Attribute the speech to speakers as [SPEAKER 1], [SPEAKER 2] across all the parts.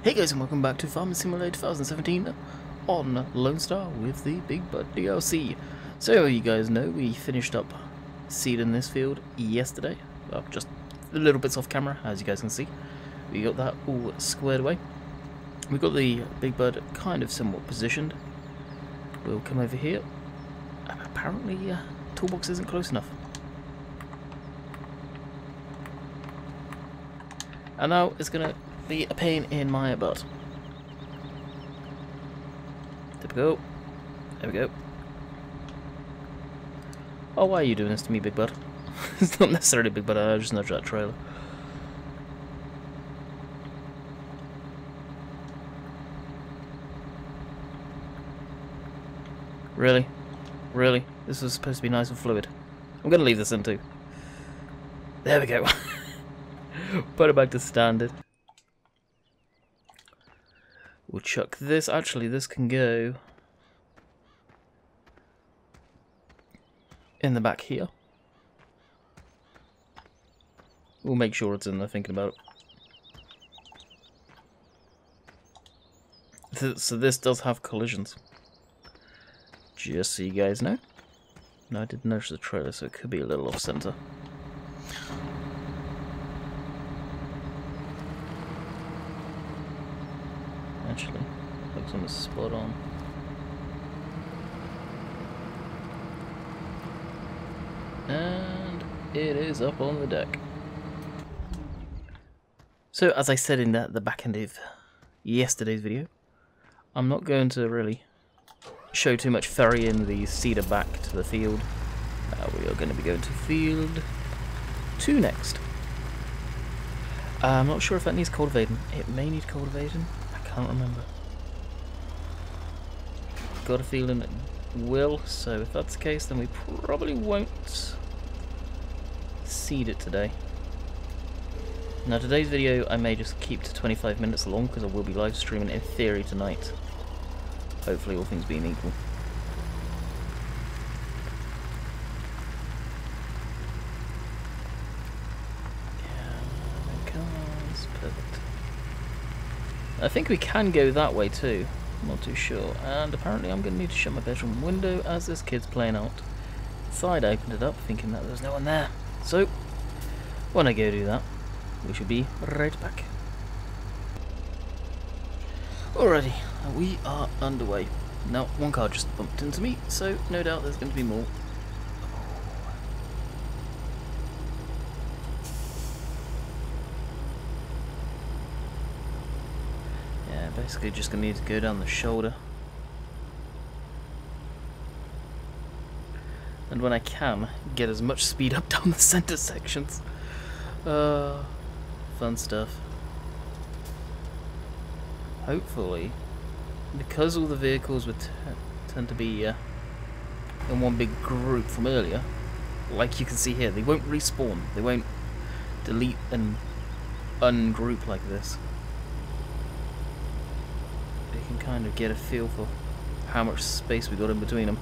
[SPEAKER 1] Hey guys, and welcome back to Farming Simulator 2017 on Lone Star with the Big Bud DLC. So you guys know we finished up seeding this field yesterday. Well, just a little bits off camera, as you guys can see. We got that all squared away. We got the Big Bud kind of somewhat positioned. We'll come over here. Apparently, toolbox isn't close enough. And now it's gonna be a pain in my butt. There we go. There we go. Oh, why are you doing this to me, Big Bud? It's not necessarily Big Bud, I just nudged that trailer. Really? Really? This was supposed to be nice and fluid. I'm gonna leave this in too. There we go. Put it back to standard. We'll chuck this. Actually, this can go in the back here. We'll make sure it's in there, thinking about it. So this does have collisions. Just so you guys know. No, I did notice the trailer, so it could be a little off-center. Actually, looks almost spot on. And it is up on the deck. So, as I said in the back end of yesterday's video, I'm not going to really show too much ferrying the cedar back to the field. We are going to be going to field 2 next. I'm not sure if that needs cultivating. It may need cultivating. I can't remember. Got a feeling it will, so if that's the case, then we probably won't seed it today. Now, today's video I may just keep to 25 minutes long because I will be live streaming in theory tonight. Hopefully, all things being equal. I think we can go that way too, I'm not too sure, and apparently I'm going to need to shut my bedroom window as this kid's playing outside. I opened it up thinking that there's no one there, so when I go do that, we should be right back. Alrighty, we are underway. Now, one car just bumped into me, so no doubt there's going to be more. Basically just going to need to go down the shoulder. And when I can, get as much speed up down the center sections. Fun stuff. Hopefully, because all the vehicles would tend to be in one big group from earlier, like you can see here, they won't respawn. They won't delete and ungroup like this. Can kind of get a feel for how much space we got in between them.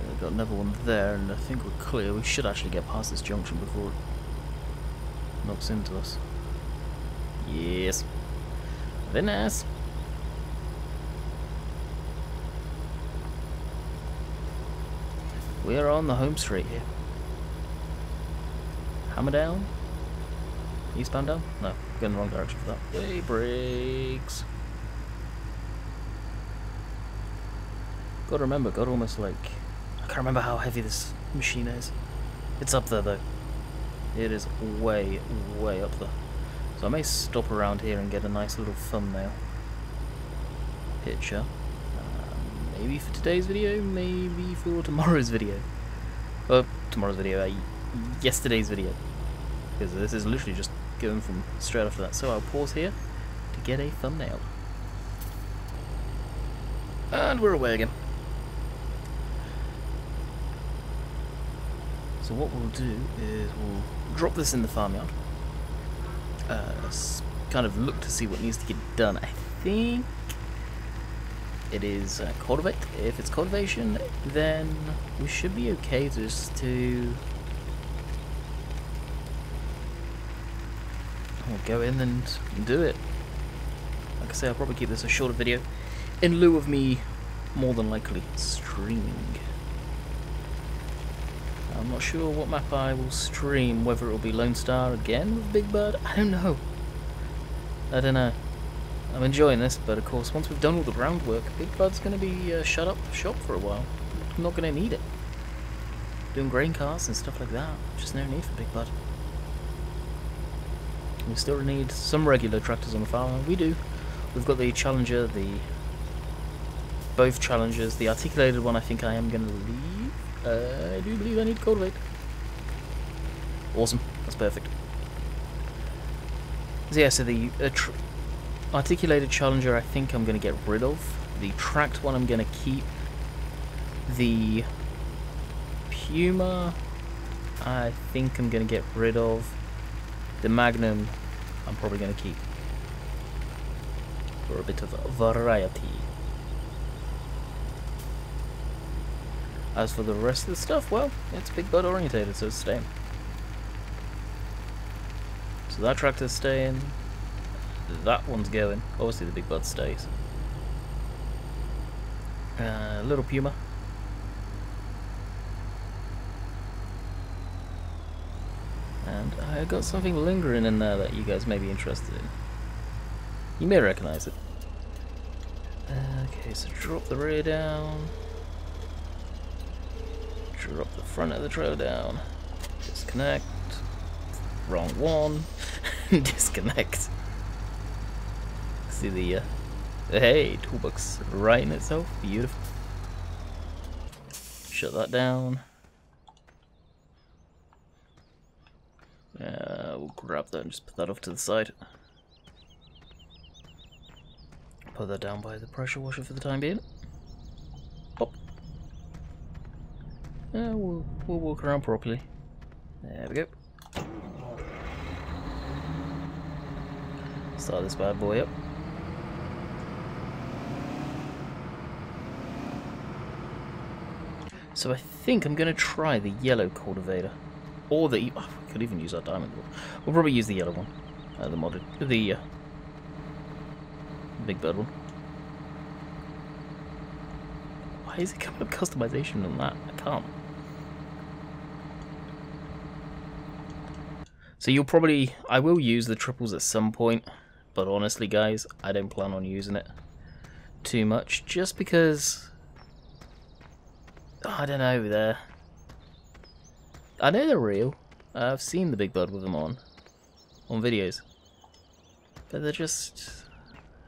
[SPEAKER 1] We've got another one there, and I think we're clear. We should actually get past this junction before it knocks into us. Yes. Very nice. We are on the home straight here. Hammer down? Eastbound down? No, going the wrong direction for that. Way brakes. Gotta remember, got almost like... I can't remember how heavy this machine is. It's up there though. It is way, way up there. So I may stop around here and get a nice little thumbnail picture. Maybe for today's video, maybe for tomorrow's video. Well, tomorrow's video, yesterday's video, because this is literally just going from straight after that. So I'll pause here to get a thumbnail, and we're away again. So what we'll do is we'll drop this in the farmyard, kind of look to see what needs to get done. I think it is cultivate. If it's cultivation, then we should be okay just to go in and do it. Like I say, I'll probably keep this a shorter video in lieu of me more than likely streaming. I'm not sure what map I will stream, whether it will be Lone Star again with Big Bird. I don't know. I'm enjoying this, but of course, once we've done all the groundwork, Big Bird's going to be shut up shop for a while. I'm not going to need it. Doing grain cars and stuff like that. Just no need for Big Bird. We still need some regular tractors on the farm. We do. We've got the Challenger, both Challengers. The articulated one I think I am going to leave. I do believe I need to cultivate. Awesome. That's perfect. So yeah, so the articulated Challenger I think I'm going to get rid of. The tracked one I'm going to keep. The Puma I think I'm going to get rid of. The Magnum I'm probably going to keep. For a bit of variety. As for the rest of the stuff, well, it's Big Bird orientated, so it's staying. So that tractor's staying. That one's going. Obviously the Big Bird stays. Little Puma. And I got something lingering in there that you guys may be interested in. You may recognize it. Okay, so drop the rear down. Drop the front of the trailer down. Disconnect. Wrong one. Disconnect. See the hey, toolbox right in itself. Beautiful. Shut that down. We'll grab that and just put that off to the side. Put that down by the pressure washer for the time being. Pop. We'll walk around properly. There we go. Start this bad boy up. So I think I'm going to try the yellow cultivator. Or the... Oh, we could even use our diamond one. We'll probably use the yellow one. The modded... The Big Bird one. Why is it coming up customization on that? I can't. So you'll probably... I will use the triples at some point. But honestly, guys, I don't plan on using it too much. Just because... I don't know, I know they're real. I've seen the Big Bird with them on videos. But they're just...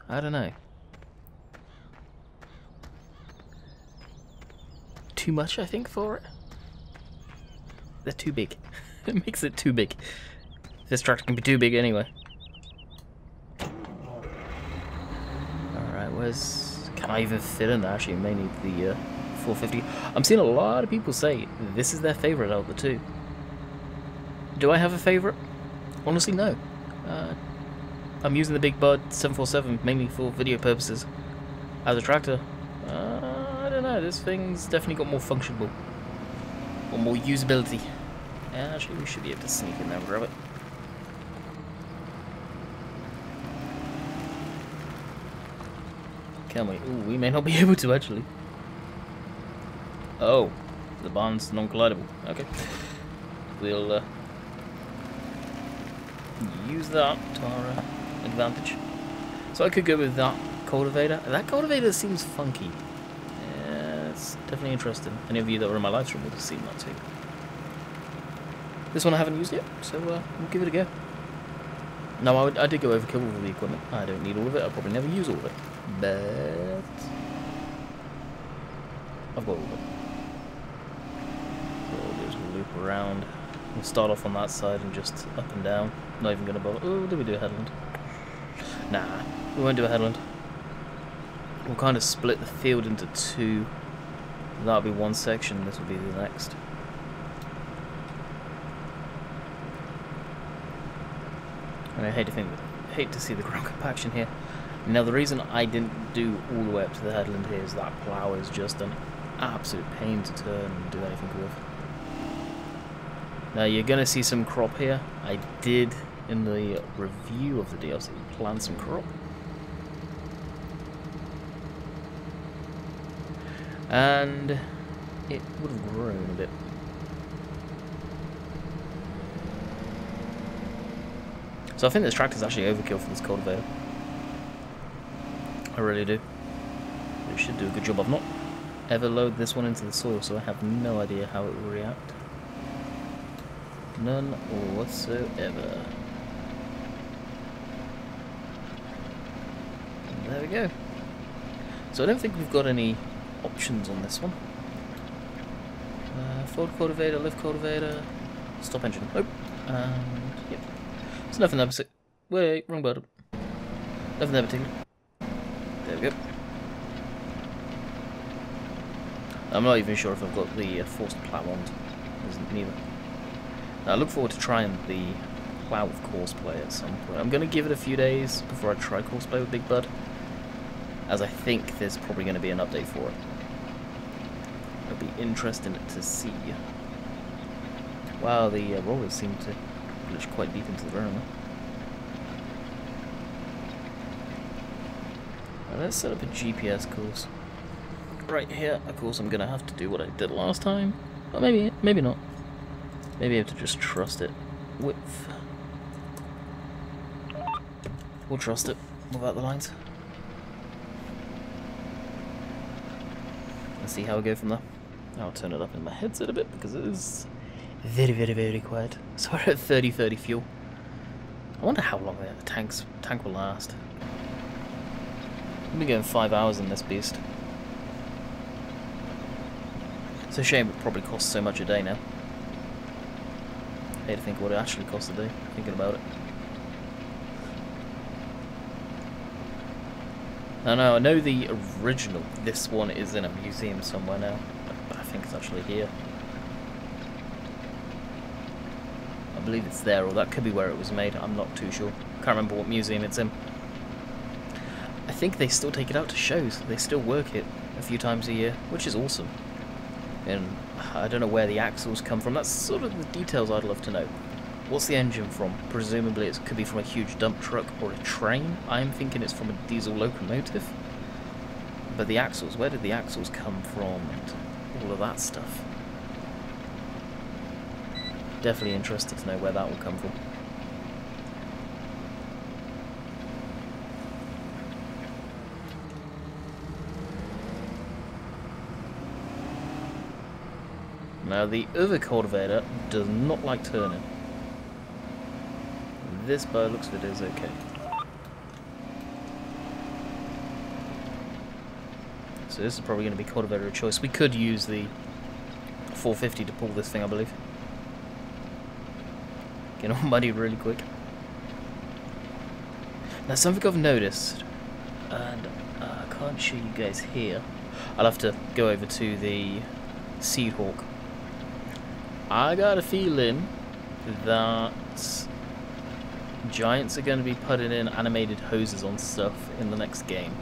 [SPEAKER 1] I don't know. Too much, I think, for it. They're too big. It makes it too big. This tractor can be too big anyway. Alright, where's... Can I even fit in there? Actually, I may need the 450. I'm seeing a lot of people say this is their favourite out of the two. Do I have a favourite? Honestly, no. I'm using the Big Bird 747 mainly for video purposes. As a tractor, I don't know, this thing's definitely got more functional. Or more usability. Yeah, actually, we should be able to sneak in there and grab it. Can we? Ooh, we may not be able to, actually. Oh, the barn's non-collidable. Okay. We'll use that to our advantage. So I could go with that cultivator. That cultivator seems funky. Yeah, it's definitely interesting. Any of you that were in my live stream would have seen that too. This one I haven't used yet, so we'll give it a go. No, I did go overkill with the equipment. I don't need all of it. I'll probably never use all of it. But I've got all of it. So we'll just loop around. We'll start off on that side and just up and down. Not even going to bother. Oh, did we do a headland? Nah, we won't do a headland. We'll kind of split the field into two. That'll be one section, this will be the next. And I hate to see the ground compaction here. Now the reason I didn't do all the way up to the headland here is that plough is just an absolute pain to turn and do anything with. Now you're going to see some crop here. I did in the review of the DLC, plant some crop. And it would have grown a bit. So I think this tractor's actually overkill for this cultivator. I really do. It should do a good job. I've not ever loaded this one into the soil, so I have no idea how it will react. None whatsoever. And there we go. So I don't think we've got any options on this one. Forward cultivator, left cultivator, stop engine. Nope. And yep. There's nothing there particular. Wait, wrong button. Nothing there particular. There we go. I'm not even sure if I've got the forced plough on. Isn't neither. Now, I look forward to trying the plough with Courseplay at some point. I'm going to give it a few days before I try Courseplay with Big Bud, as I think there's probably going to be an update for it. It'll be interesting to see. Wow, the rollers seem to glitch quite deep into the ground. Now, let's set up a GPS course. Right here, of course, I'm going to have to do what I did last time. But maybe not. Maybe I have to just trust it. Width. We'll trust it without the lines. Let's see how we go from there. I'll turn it up in my headset a bit because it is very, very, very quiet. So we're at 30 fuel. I wonder how long the tank will last. I've been going 5 hours in this beast. It's a shame it probably costs so much a day now. I hate to think what it actually costs a day, thinking about it. I know the original, this one is in a museum somewhere now, but I think it's actually here. I believe it's there, or that could be where it was made, I'm not too sure. Can't remember what museum it's in. I think they still take it out to shows, they still work it a few times a year, which is awesome. And I don't know where the axles come from, that's sort of the details I'd love to know. What's the engine from? Presumably it could be from a huge dump truck or a train. I'm thinking it's from a diesel locomotive. But the axles, where did the axles come from and all of that stuff? Definitely interested to know where that will come from. Now the other cultivator does not like turning. This, by the looks of it, is okay. So this is probably going to be cultivator of choice. We could use the 450 to pull this thing, I believe. Get all muddy really quick. Now something I've noticed, and I can't show you guys here. I'll have to go over to the Seed Hawk. I got a feeling that Giants are going to be putting in animated hoses on stuff in the next game.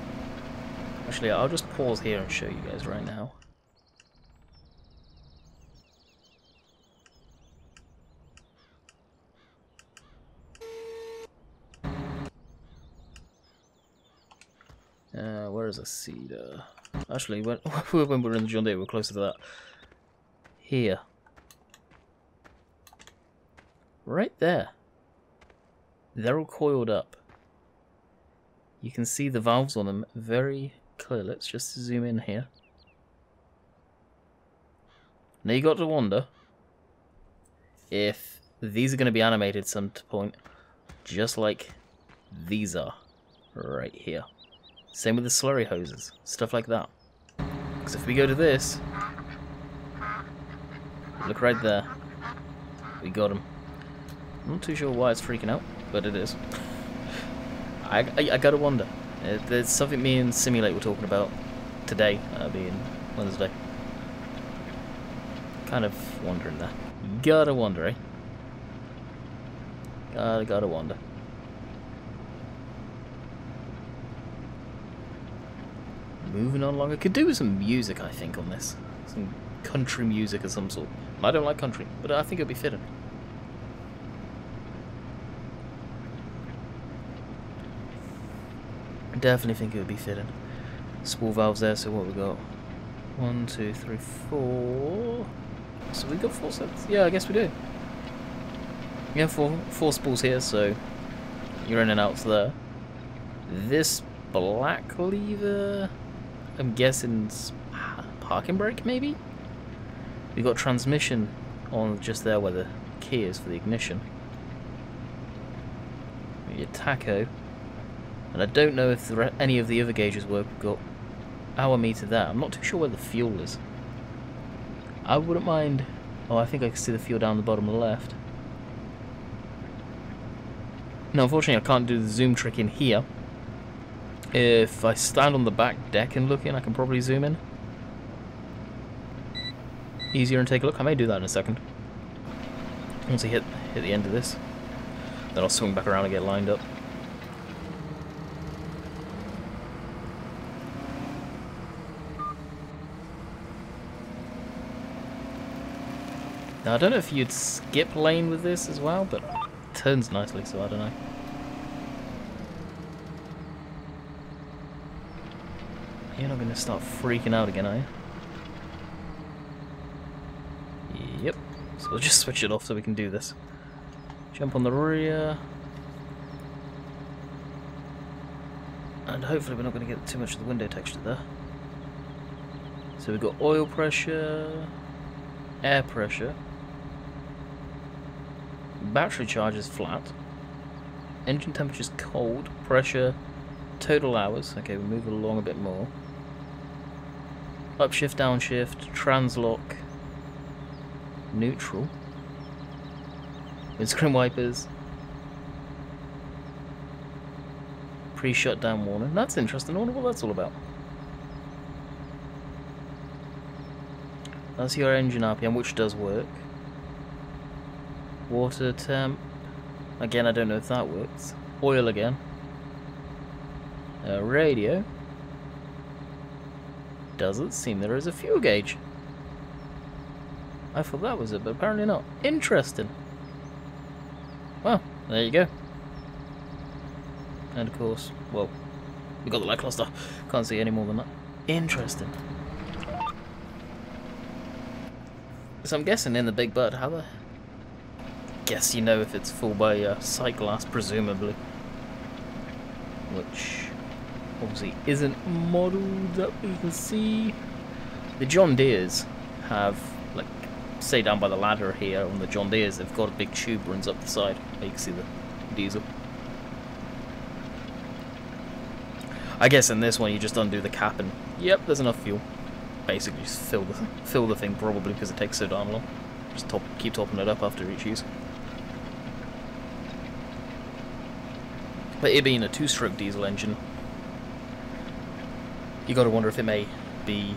[SPEAKER 1] Actually, I'll just pause here and show you guys right now. Where is a seed? Actually, when we were in the John Deere, we were closer to that. Here. Right there. They're all coiled up. You can see the valves on them very clear. Let's just zoom in here. Now you got to wonder if these are going to be animated some point, just like these are right here. Same with the slurry hoses, stuff like that. Because if we go to this, look right there, we got them. I'm not too sure why it's freaking out, but it is. I gotta wonder. There's something me and Simulate were talking about today, being Wednesday. Kind of wondering there. Gotta wonder, eh? Gotta wonder. Moving on along. I could do with some music, I think, on this. Some country music of some sort. I don't like country, but I think it'd be fitting. Definitely think it would be fitting. Spool valves there, so what we got? 1, 2, 3, 4. So we got 4 sets. Yeah, I guess we do. Yeah, four spools here, so you're in and out's there. This black lever, I'm guessing parking brake, maybe? We got transmission on just there where the key is for the ignition. Your tacho. And I don't know if any of the other gauges work. We've got hour meter there. I'm not too sure where the fuel is. I wouldn't mind... Oh, I think I can see the fuel down the bottom left. No, unfortunately I can't do the zoom trick in here. If I stand on the back deck and look in, I can probably zoom in. Easier and take a look. I may do that in a second. Once I hit the end of this. Then I'll swing back around and get lined up. Now I don't know if you'd skip lane with this as well, but it turns nicely, so I don't know. You're not going to start freaking out again, are you? Yep. So we'll just switch it off so we can do this. Jump on the rear. And hopefully we're not going to get too much of the window texture there. So we've got oil pressure, air pressure, battery charge is flat, engine temperature is cold, pressure, total hours. Okay, we move it along a bit more. Upshift, downshift, translock, neutral, windscreen wipers, pre-shutdown warning. That's interesting. I wonder what that's all about. That's your engine RPM, which does work. Water temp. Again, I don't know if that works. Oil again. Radio. Doesn't seem there is a fuel gauge. I thought that was it, but apparently not. Interesting. Well, there you go. And of course, well, we got the light cluster. Can't see any more than that. Interesting. So I'm guessing in the Big Bird, how the... Guess you know if it's full by sight glass, presumably. Which obviously isn't modelled that we can see. The John Deeres have, like, say down by the ladder here on the John Deeres, they've got a big tube runs up the side. You can see the diesel. I guess in this one you just undo the cap and yep, there's enough fuel. Basically just fill the thing, probably because it takes so darn long. Just keep topping it up after each use. But it being a 2-stroke diesel engine, you got to wonder if it may be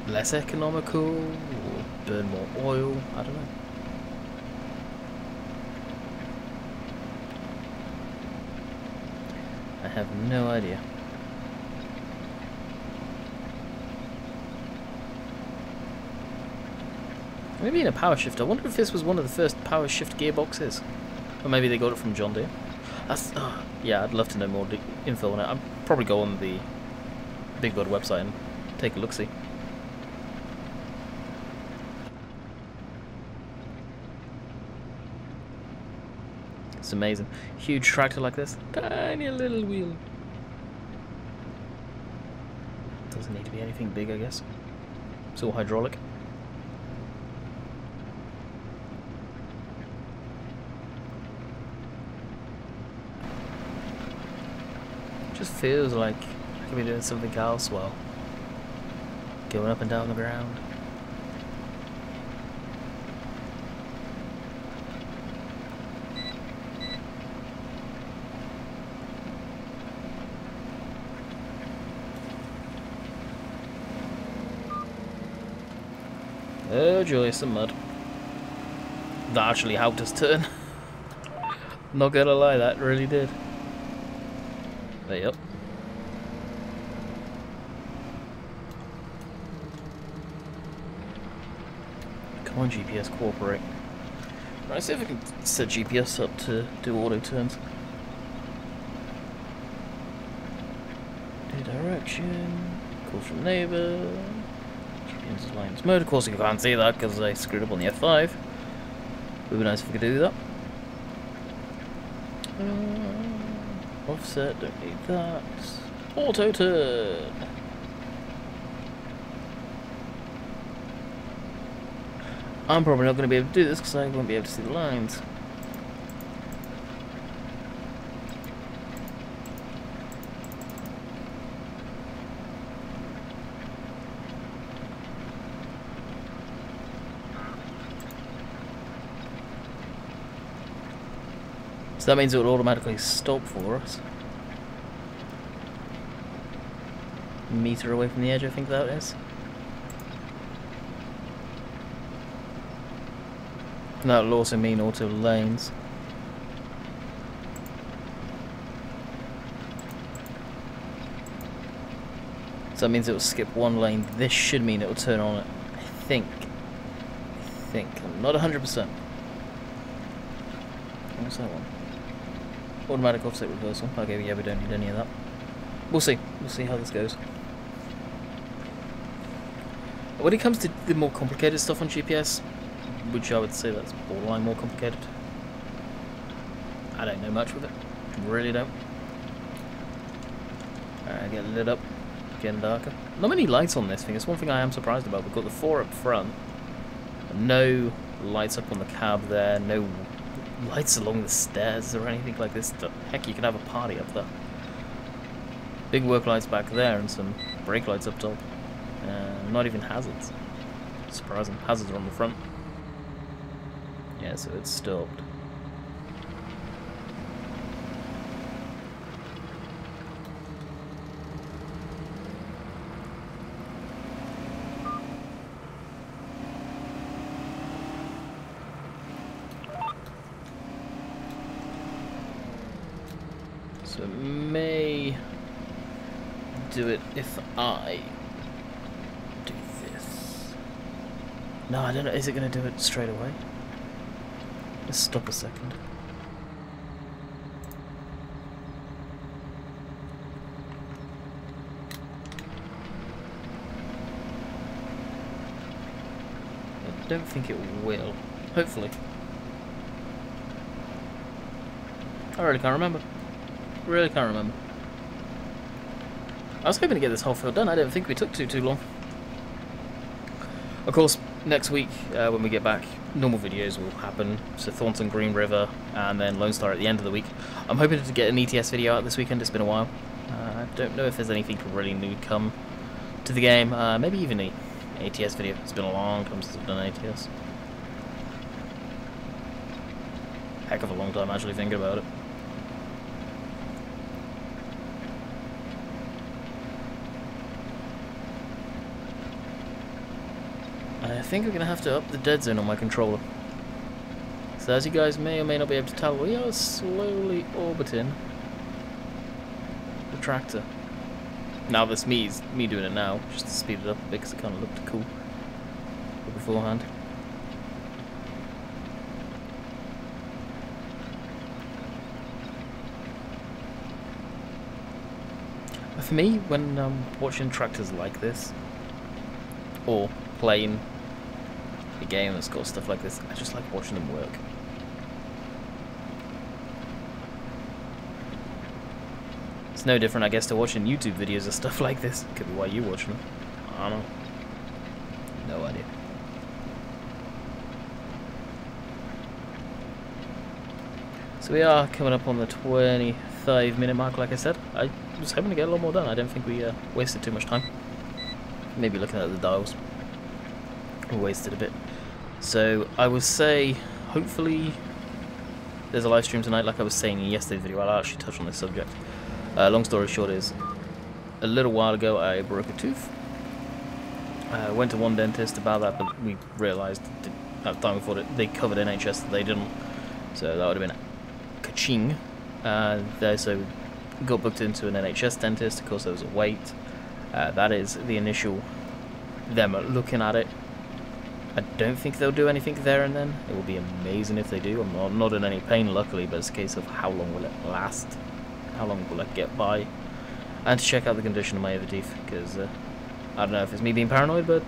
[SPEAKER 1] less economical or burn more oil. I don't know. I have no idea. Maybe in a power shift. I wonder if this was one of the first power shift gearboxes. Or maybe they got it from John Deere. That's, yeah, I'd love to know more info on it. I'll probably go on the Big Bird website and take a look-see. It's amazing. Huge tractor like this. Tiny little wheel. Doesn't need to be anything big, I guess. It's all hydraulic. Just feels like I could be doing something else while going up and down the ground. Oh joy, some mud. That actually helped us turn. Not gonna lie, that really did. But yep. Come on, GPS, cooperate. Right, see if I can set GPS up to do auto turns. Redirection. Calls from neighbour. GPS lines mode. Of course you can't see that because I screwed up on the F5. Would be nice if we could do that. Offset, don't need that. Auto turn. I'm probably not going to be able to do this because I won't be able to see the lines. So that means it will automatically stop for us. A meter away from the edge, I think that is. And that will also mean auto lanes. So that means it will skip one lane. This should mean it will turn on it. I think. I'm not 100%. What's that one? Automatic offset reversal. Okay, yeah, we don't need any of that. We'll see. We'll see how this goes. When it comes to the more complicated stuff on GPS, which I would say that's borderline more complicated, I don't know much with it. Really don't. Get lit up. Getting darker. Not many lights on this thing. It's one thing I am surprised about. We've got the 4 up front. No lights up on the cab there. No lights along the stairs or anything like this. Heck, you can have a party up there. Big work lights back there and some brake lights up top. Not even hazards. Surprising. Hazards are on the front. Yeah, so it's stopped. So it may do it if I do this. No, I don't know. Is it going to do it straight away? Let's stop a second. I don't think it will. Hopefully. I really can't remember. Really can't remember. I was hoping to get this whole field done. I didn't think we took too long. Of course, next week when we get back, normal videos will happen. So Thornton, Green River, and then Lone Star at the end of the week. I'm hoping to get an ETS video out this weekend. It's been a while. I don't know if there's anything really new come to the game. Maybe even an ATS video. It's been a long time since I've done ATS. Heck of a long time actually thinking about it. I think we're going to have to up the dead zone on my controller. So as you guys may or may not be able to tell, we are slowly orbiting the tractor. Now this me doing it now, just to speed it up a bit because it kind of looked cool beforehand. For me, when I'm watching tractors like this, or playing a game that's got stuff like this, I just like watching them work. It's no different, I guess, to watching YouTube videos of stuff like this. Could be why you're watching them. I don't know. No idea. So we are coming up on the 25-minute mark, like I said. I was hoping to get a lot more done. I don't think we wasted too much time. Maybe looking at the dials, we wasted a bit. So I would say, hopefully, there's a live stream tonight. Like I was saying in yesterday's video, I'll actually touch on this subject. Long story short is, a little while ago I broke a tooth. Went to one dentist about that, but we realised at the time we thought they covered NHS, they didn't. So that would have been ka-ching. So got booked into an NHS dentist. Of course, there was a wait. That is the initial them looking at it. I don't think they'll do anything there and then. It will be amazing if they do. I'm not in any pain, luckily, but it's a case of how long will it last? How long will it get by? and to check out the condition of my other teeth, because I don't know if it's me being paranoid, but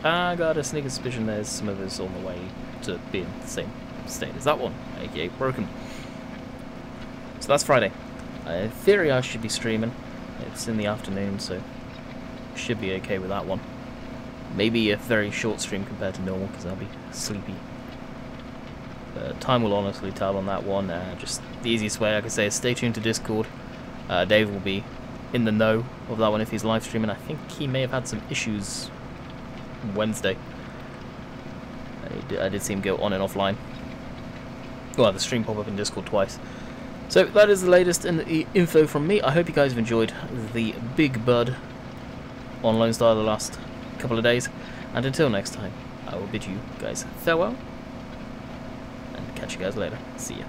[SPEAKER 1] I got a sneaking suspicion there's some of us on the way to being the same state as that one, aka broken. So that's Friday. In theory I should be streaming. It's in the afternoon, so should be okay with that one. Maybe a very short stream compared to normal, because I'll be sleepy. Time will honestly tell on that one. Just the easiest way I could say is stay tuned to Discord. Dave will be in the know of that one if he's live streaming. I think he may have had some issues Wednesday. I did see him go on and offline. Well, the stream pop up in Discord twice. So that is the latest in the info from me. I hope you guys have enjoyed the Big Bud on Lone Star the last couple of days. And until next time, I will bid you guys farewell. And catch you guys later. See ya.